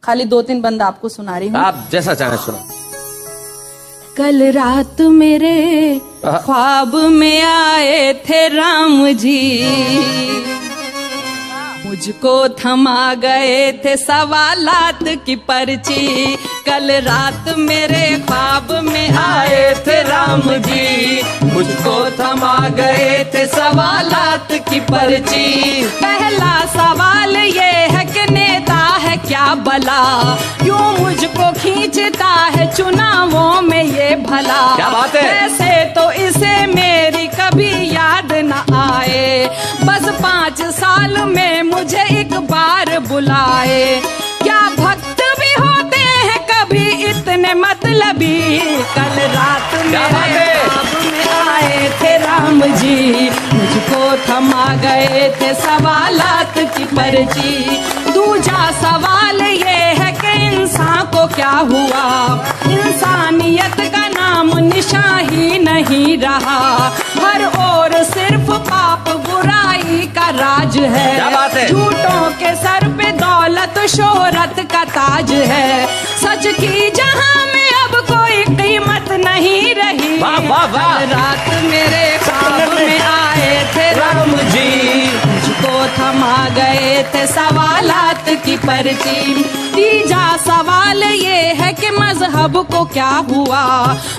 खाली 2-3 बंद आपको सुना रही हूँ। आप जैसा चाहे सुनो। कल रात मेरे ख्वाब में आए थे राम जी, मुझको थमा गए थे सवालात की पर्ची। कल रात मेरे ख्वाब में आए थे राम जी, मुझको थमा गए थे सवालात की पर्ची। पहला सवाल ये है कि नेता है क्या भला, क्यों मुझको खींचता है चुनावों में ये भला। क्या बात है। ऐसे तो इसे मेरी कभी याद न आए, बस 5 साल में मुझे एक बार बुलाए। क्या भक्त भी होते हैं कभी इतने मतलबी। कल रात मेरे ख्वाब में आए थे राम जी, मुझको थमा गए थे सवालात की पर्ची। दूसरा सवाल ये है कि इंसान को क्या हुआ, इंसानियत का नाम निशान ही नहीं रहा। हर ओर सिर्फ पाप बुराई का राज है। क्या बात है। झूठों के सर पे दौलत शोहरत का ताज है। सच की जहां में अब कोई कीमत नहीं रही। वाह वाह वाह। कल रात मेरे ख्वाब में आए थे राम जी, मुझको थमा गए थे सवालात की पर्ची। तीजा सवाल ये है कि मजहब को क्या हुआ,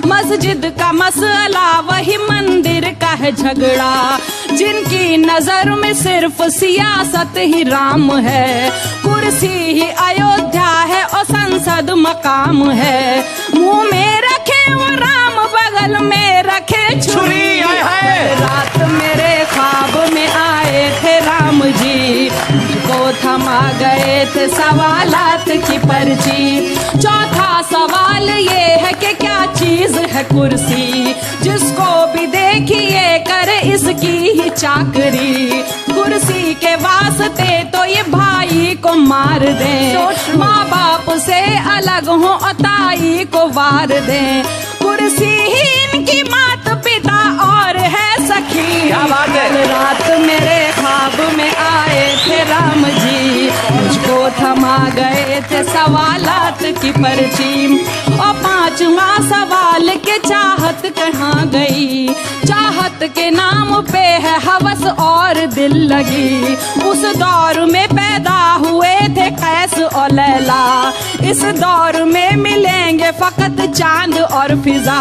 मस्जिद का मसला वही मंदिर का है झगड़ा। जिनकी नजर में सिर्फ सियासत ही राम है, कुर्सी ही अयोध्या है और संसद मकाम है। मुंह में रखे वो राम, बगल में रखे छुरी। रात मेरे ख्वाब में आए थे राम जी, मुझको थमा गए थे सवालात की पर्ची। चौथा सवाल ये है कि क्या चीज है कुर्सी, जिसको भी देखिए करे इसकी ही चाकरी। कुर्सी के वास्ते तो ये भाई को मार दें, माँ बाप से अलग हो और ताई को वार दें। कुर्सी ही इनकी मात पिता और है सखी। क्या बात है। कल रात मेरे ख्वाब में आए थे राम जी, मुझको थमा गए थे सवालात की पर्ची। और 5वां सवाल के चाहत कहाँ गई, चाहत के नाम पे है हवस और दिल लगी। उस दौर में पैदा हुए थे कैस और लैला, इस दौर में मिलेंगे फकत चांद और फिजा।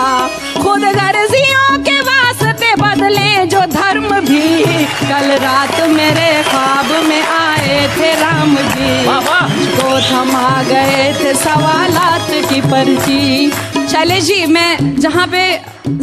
खुद गर्जियों के वास्ते बदले जो धर्म भी। कल रात मेरे ख्वाब में आए थे राम जी, मुझको थमा गए थे सवालात की पर्ची। शैलेश जी, मैं जहाँ पे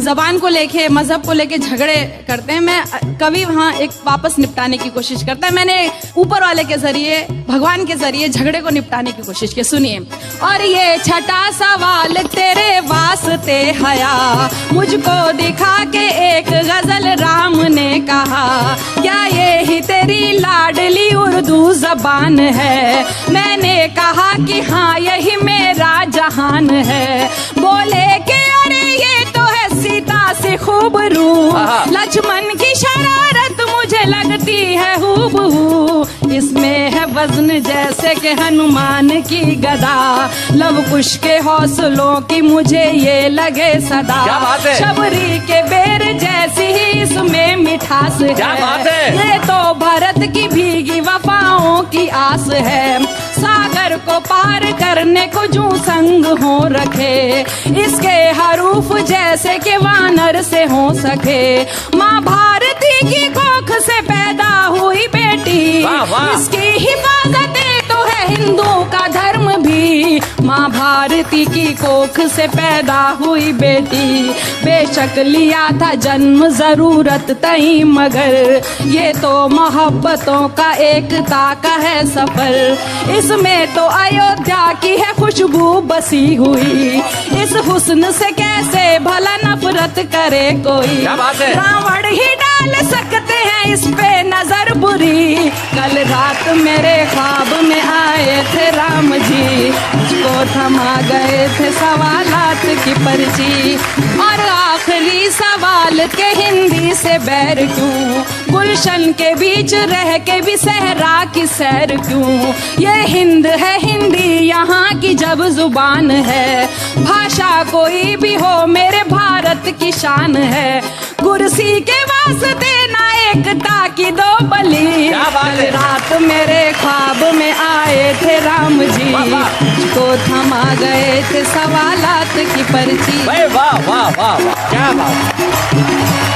जबान को लेके मजहब को लेके झगड़े करते हैं, मैं कभी वहाँ एक वापस निपटाने की कोशिश करता है। मैंने ऊपर वाले के जरिए, भगवान के जरिए झगड़े को निपटाने की कोशिश की। सुनिए। और ये छठा सवाल तेरे वास्ते हया, मुझको दिखा के एक गजल राम ने कहा। क्या ये ही तेरी लाडली उर्दू जबान है। मैंने कहा कि हाँ यही मेरा जहान है। बोले कि अरे ये तो है सीता से खूबरू, लक्ष्मण की शरारत मुझे लगती है हूबहू। इसमें है वजन जैसे कि हनुमान की गदा, लव कुश के हौसलों की मुझे ये लगे सदा। क्या बात है। शबरी के बेर जैसी ही इसमें मिठास है। क्या बात है। ये तो भरत की भीगी वफाओं की आस है। सागर को पार करने को जू संग हो रखे, इसके हरूफ जैसे कि वानर से हो सके। माँ भारती की कोख से पैदा हुई बेटी, वाह वाह। इसकी हिफाजत तो है हिंदू का धर्म भी। माँ भारती की कोख से पैदा हुई बेटी, बेशक लिया था जन्म जरूरत तई, मगर ये तो मोहब्बतों का एकता का है सफर। इसमें तो अयोध्या की है खुशबू बसी हुई, इस हुस्न से कैसे भला नफरत करे कोई। क्या बात है। रावण ही डाल सकते हैं इस पे नजर बुरी। कल रात मेरे ख्वाब में आए थे राम जी, मुझको थमा गए थे सवालात की पर्ची। और आखिरी सवाल के हिंदी से बैर क्यों, गुलशन के बीच रह के भी सहरा की सैर क्यों। ये हिंद है हिंदी यहाँ की जब जुबान है। भाषा कोई भी हो मेरे भारत की शान है। कुर्सी के वास्ते ना एकता की दो बलि। कल रात मेरे ख्वाब में आए थे राम जी, मुझको थमा गए थे सवालात की पर्ची। वाह वाह वाह वाह, क्या बात।